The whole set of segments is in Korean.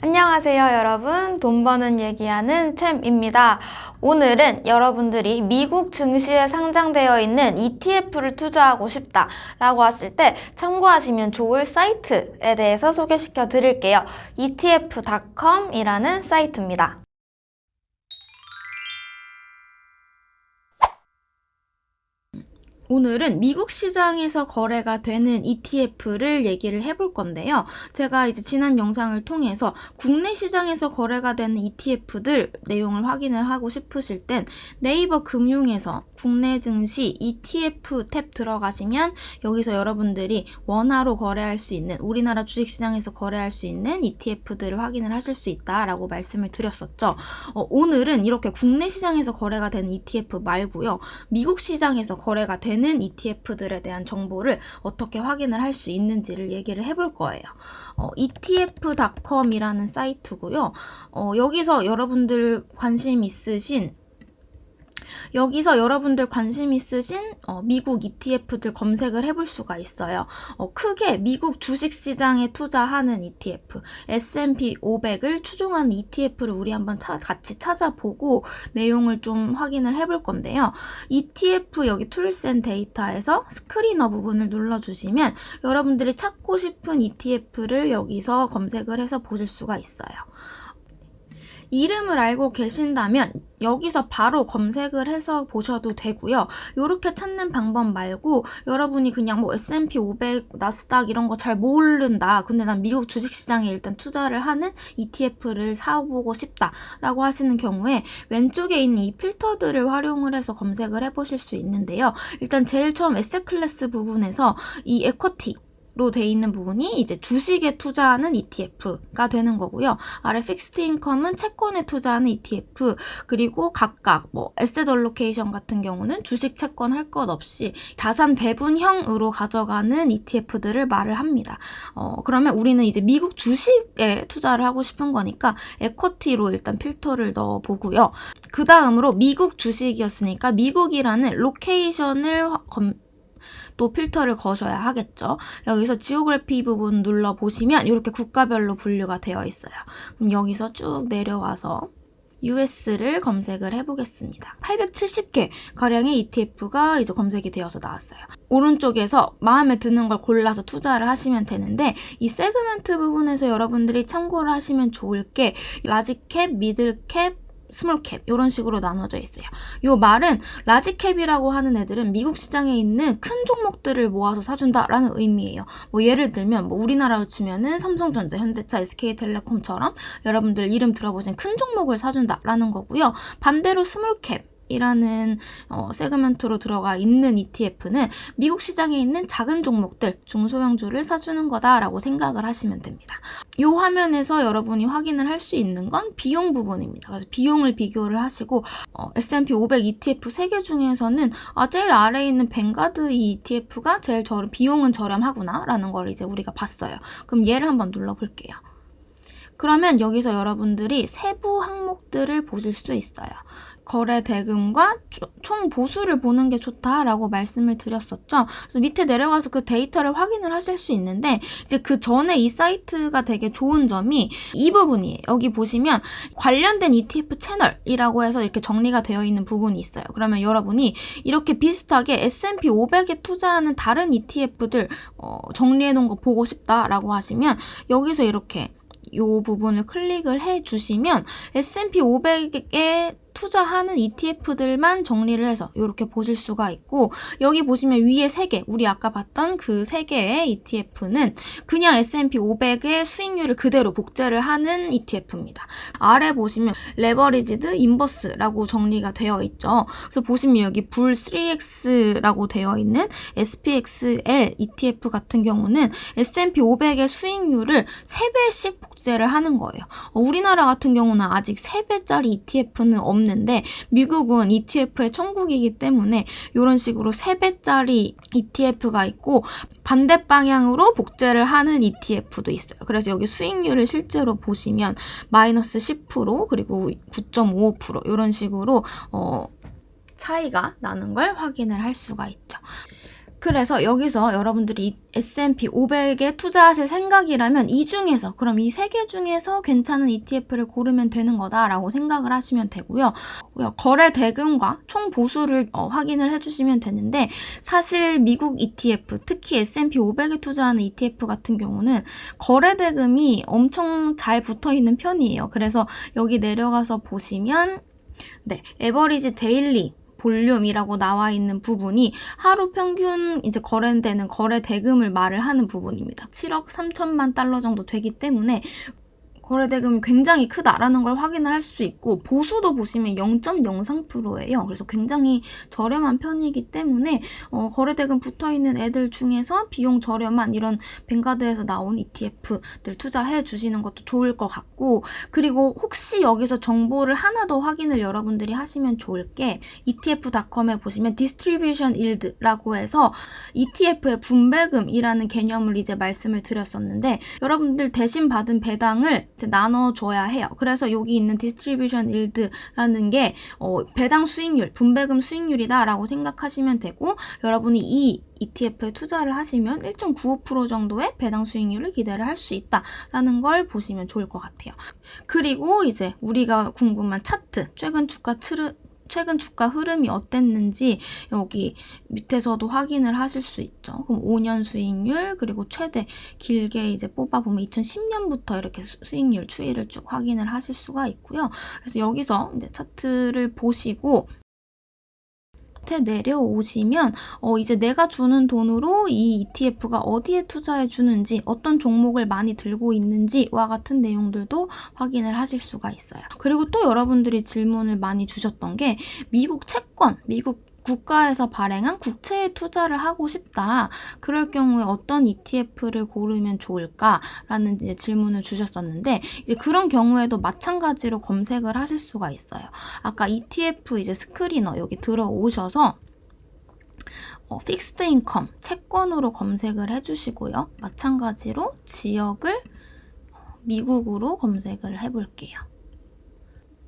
안녕하세요, 여러분. 돈 버는 얘기하는 챔입니다. 오늘은 여러분들이 미국 증시에 상장되어 있는 ETF를 투자하고 싶다 라고 하실 때 참고하시면 좋을 사이트에 대해서 소개시켜 드릴게요. ETF.com이라는 사이트입니다. 오늘은 미국 시장에서 거래가 되는 ETF를 얘기를 해볼 건데요. 제가 이제 지난 영상을 통해서 국내 시장에서 거래가 되는 ETF들 내용을 확인을 하고 싶으실 땐 네이버 금융에서 국내 증시 ETF 탭 들어가시면 여기서 여러분들이 원화로 거래할 수 있는, 우리나라 주식시장에서 거래할 수 있는 ETF들을 확인을 하실 수 있다라고 말씀을 드렸었죠. 오늘은 이렇게 국내 시장에서 거래가 되는 ETF 말고요. 미국 시장에서 거래가 되는 ETF들에 대한 정보를 어떻게 확인을 할 수 있는지를 얘기를 해볼 거예요. ETF.com이라는 사이트고요. 여기서 여러분들 관심 있으신 미국 ETF들 검색을 해볼 수가 있어요. 크게 미국 주식시장에 투자하는 ETF, S&P 500을 추종하는 ETF를 우리 한번 같이 찾아보고 내용을 좀 확인을 해볼 건데요. ETF 여기 툴스 앤 데이터에서 스크리너 부분을 눌러주시면 여러분들이 찾고 싶은 ETF를 여기서 검색을 해서 보실 수가 있어요. 이름을 알고 계신다면 여기서 바로 검색을 해서 보셔도 되고요. 이렇게 찾는 방법 말고 여러분이 그냥 뭐 S&P 500, 나스닥 이런 거 잘 모른다. 근데 난 미국 주식시장에 일단 투자를 하는 ETF를 사보고 싶다라고 하시는 경우에 왼쪽에 있는 이 필터들을 활용을 해서 검색을 해보실 수 있는데요. 일단 제일 처음 에셋 클래스 부분에서 이 에쿼티 로 돼 있는 부분이 이제 주식에 투자하는 ETF가 되는 거고요. 아래 픽스드 인컴은 채권에 투자하는 ETF, 그리고 각각 뭐 에셋 얼로케이션 같은 경우는 주식 채권 할 것 없이 자산 배분형으로 가져가는 ETF들을 말을 합니다. 그러면 우리는 이제 미국 주식에 투자를 하고 싶은 거니까 에쿼티로 일단 필터를 넣어 보고요. 그 다음으로 미국 주식이었으니까 미국이라는 로케이션을 또 필터를 거셔야 하겠죠. 여기서 지오그래피 부분 눌러보시면 이렇게 국가별로 분류가 되어 있어요. 그럼 여기서 쭉 내려와서 US를 검색을 해보겠습니다. 870개 가량의 ETF가 이제 검색이 되어서 나왔어요. 오른쪽에서 마음에 드는 걸 골라서 투자를 하시면 되는데 이 세그먼트 부분에서 여러분들이 참고를 하시면 좋을 게 라지캡, 미들캡, 스몰캡 이런 식으로 나눠져 있어요. 이 말은 라지캡이라고 하는 애들은 미국 시장에 있는 큰 종목들을 모아서 사준다라는 의미예요. 뭐 예를 들면 뭐 우리나라로 치면은 삼성전자, 현대차, SK텔레콤처럼 여러분들 이름 들어보신 큰 종목을 사준다라는 거고요. 반대로 스몰캡 이라는 세그먼트로 들어가 있는 ETF는 미국 시장에 있는 작은 종목들, 중소형주를 사주는 거다라고 생각을 하시면 됩니다. 이 화면에서 여러분이 확인을 할 수 있는 건 비용 부분입니다. 그래서 비용을 비교를 하시고 S&P 500 ETF 3개 중에서는 제일 아래에 있는 뱅가드 ETF가 제일 비용은 저렴하구나 라는 걸 이제 우리가 봤어요. 그럼 얘를 한번 눌러볼게요. 그러면 여기서 여러분들이 세부 항목들을 보실 수 있어요. 거래 대금과 총 보수를 보는 게 좋다라고 말씀을 드렸었죠. 그래서 밑에 내려가서 그 데이터를 확인을 하실 수 있는데 이제 그 전에 이 사이트가 되게 좋은 점이 이 부분이에요. 여기 보시면 관련된 ETF 채널이라고 해서 이렇게 정리가 되어 있는 부분이 있어요. 그러면 여러분이 이렇게 비슷하게 S&P 500에 투자하는 다른 ETF들 정리해 놓은 거 보고 싶다라고 하시면 여기서 이렇게 이 부분을 클릭을 해주시면 S&P 500에 투자하는 ETF들만 정리를 해서 이렇게 보실 수가 있고 여기 보시면 위에 3개, 우리 아까 봤던 그 3개의 ETF는 그냥 S&P 500의 수익률을 그대로 복제를 하는 ETF입니다. 아래 보시면 레버리지드 인버스라고 정리가 되어 있죠. 그래서 보시면 여기 불 3X라고 되어 있는 SPXL ETF 같은 경우는 S&P 500의 수익률을 3배씩 복제를 하는 거예요. 우리나라 같은 경우는 아직 3배짜리 ETF는 없는데 미국은 ETF의 천국이기 때문에 이런 식으로 3배짜리 ETF가 있고 반대 방향으로 복제를 하는 ETF도 있어요. 그래서 여기 수익률을 실제로 보시면 마이너스 10% 그리고 9.55% 이런 식으로 차이가 나는 걸 확인을 할 수가 있죠. 그래서 여기서 여러분들이 S&P 500에 투자하실 생각이라면 이 중에서, 그럼 이 3개 중에서 괜찮은 ETF를 고르면 되는 거다라고 생각을 하시면 되고요. 거래 대금과 총 보수를 확인을 해주시면 되는데, 사실 미국 ETF, 특히 S&P 500에 투자하는 ETF 같은 경우는 거래 대금이 엄청 잘 붙어 있는 편이에요. 그래서 여기 내려가서 보시면 에버리지 데일리 볼륨이라고 나와 있는 부분이 하루 평균 이제 거래되는 거래 대금을 말을 하는 부분입니다. 7억 3천만 달러 정도 되기 때문에 거래 대금이 굉장히 크다라는 걸 확인을 할 수 있고, 보수도 보시면 0.03%예요. 그래서 굉장히 저렴한 편이기 때문에 거래 대금 붙어있는 애들 중에서 비용 저렴한 이런 뱅가드에서 나온 ETF들 투자해 주시는 것도 좋을 것 같고, 그리고 혹시 여기서 정보를 하나 더 확인을 여러분들이 하시면 좋을 게, ETF.com에 보시면 디스트리뷰션 일드라고 해서 ETF의 분배금이라는 개념을 이제 말씀을 드렸었는데, 여러분들 대신 받은 배당을 나눠줘야 해요. 그래서 여기 있는 디스트리뷰션 일드라는 게 배당 수익률, 분배금 수익률이다 라고 생각하시면 되고, 여러분이 이 ETF에 투자를 하시면 1.95% 정도의 배당 수익률을 기대를 할 수 있다라는 걸 보시면 좋을 것 같아요. 그리고 이제 우리가 궁금한 차트, 최근 주가 흐름이 어땠는지 여기 밑에서도 확인을 하실 수 있죠. 그럼 5년 수익률, 그리고 최대 길게 이제 뽑아보면 2010년부터 이렇게 수익률 추이를 쭉 확인을 하실 수가 있고요. 그래서 여기서 이제 차트를 보시고 밑에 내려오시면 이제 내가 주는 돈으로 이 ETF가 어디에 투자해 주는지, 어떤 종목을 많이 들고 있는지와 같은 내용들도 확인을 하실 수가 있어요. 그리고 또 여러분들이 질문을 많이 주셨던 게, 미국 채권, 미국 국가에서 발행한 국채에 투자를 하고 싶다. 그럴 경우에 어떤 ETF를 고르면 좋을까라는 이제 질문을 주셨었는데, 이제 그런 경우에도 마찬가지로 검색을 하실 수가 있어요. 아까 ETF 이제 스크리너 여기 들어오셔서 픽스드 인컴 채권으로 검색을 해주시고요. 마찬가지로 지역을 미국으로 검색을 해볼게요.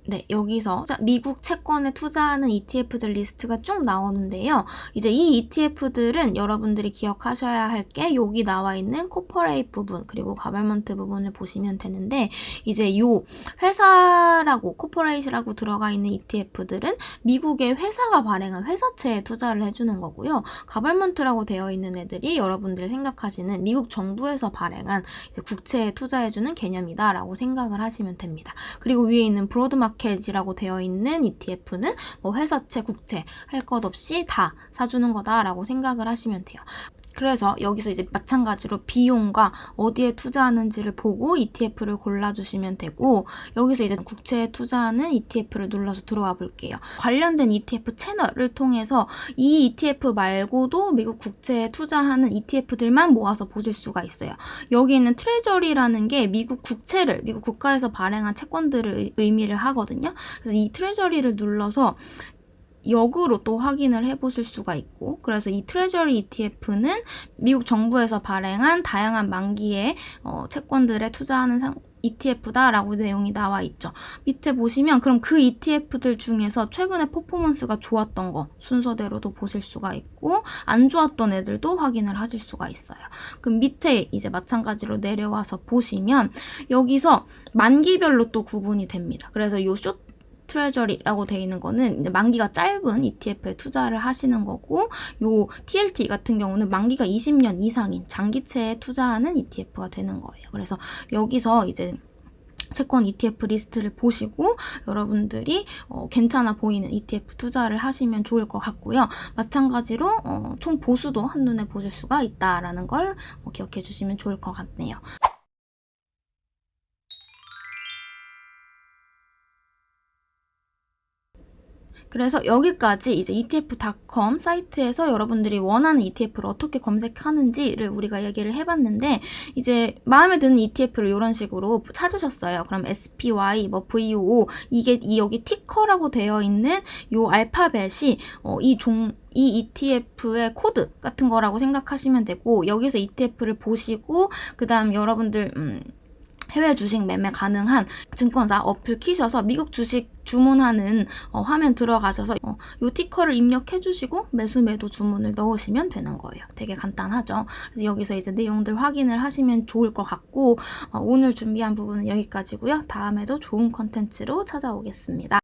네, 여기서 미국 채권에 투자하는 ETF들 리스트가 쭉 나오는데요. 이제 이 ETF들은 여러분들이 기억하셔야 할 게 여기 나와 있는 코퍼레이트 부분, 그리고 가버먼트 부분을 보시면 되는데, 이제 요 회사라고, 코퍼레이트라고 들어가 있는 ETF들은 미국의 회사가 발행한 회사채에 투자를 해주는 거고요. 가버먼트라고 되어 있는 애들이 여러분들이 생각하시는 미국 정부에서 발행한 국채에 투자해주는 개념이다라고 생각을 하시면 됩니다. 그리고 위에 있는 브로드마켓이라고 되어 있는 ETF는 뭐 회사채, 국채 할 것 없이 다 사주는 거다라고 생각을 하시면 돼요. 그래서 여기서 이제 마찬가지로 비용과 어디에 투자하는지를 보고 ETF를 골라주시면 되고, 여기서 이제 국채에 투자하는 ETF를 눌러서 들어와 볼게요. 관련된 ETF 채널을 통해서 이 ETF 말고도 미국 국채에 투자하는 ETF들만 모아서 보실 수가 있어요. 여기 있는 트레저리라는 게 미국 국채를, 미국 국가에서 발행한 채권들을 의미를 하거든요. 그래서 이 트레저리를 눌러서 역으로 또 확인을 해보실 수가 있고, 그래서 이 트레저리 ETF는 미국 정부에서 발행한 다양한 만기의 채권들에 투자하는 ETF다라고 내용이 나와 있죠. 밑에 보시면 그럼 그 ETF들 중에서 최근에 퍼포먼스가 좋았던 거 순서대로도 보실 수가 있고, 안 좋았던 애들도 확인을 하실 수가 있어요. 그럼 밑에 이제 마찬가지로 내려와서 보시면 여기서 만기별로 또 구분이 됩니다. 그래서 요 쇼 트레저리라고 되어 있는 거는 이제 만기가 짧은 ETF에 투자를 하시는 거고, 요 TLT 같은 경우는 만기가 20년 이상인 장기채에 투자하는 ETF가 되는 거예요. 그래서 여기서 이제 채권 ETF 리스트를 보시고 여러분들이 괜찮아 보이는 ETF 투자를 하시면 좋을 것 같고요. 마찬가지로 총 보수도 한눈에 보실 수가 있다라는 걸 기억해 주시면 좋을 것 같네요. 그래서 여기까지 이제 ETF.com 사이트에서 여러분들이 원하는 ETF를 어떻게 검색하는지를 우리가 얘기를 해봤는데, 이제 마음에 드는 ETF를 이런 식으로 찾으셨어요. 그럼 SPY, 뭐 VO, 이게 여기 티커라고 되어 있는 요 알파벳이 이 ETF의 코드 같은 거라고 생각하시면 되고, 여기서 ETF를 보시고 그 다음 여러분들 해외 주식 매매 가능한 증권사 어플 키셔서 미국 주식 주문하는 화면 들어가셔서 요 티커를 입력해 주시고 매수 매도 주문을 넣으시면 되는 거예요. 되게 간단하죠. 그래서 여기서 이제 내용들 확인을 하시면 좋을 것 같고 오늘 준비한 부분은 여기까지고요. 다음에도 좋은 컨텐츠로 찾아오겠습니다.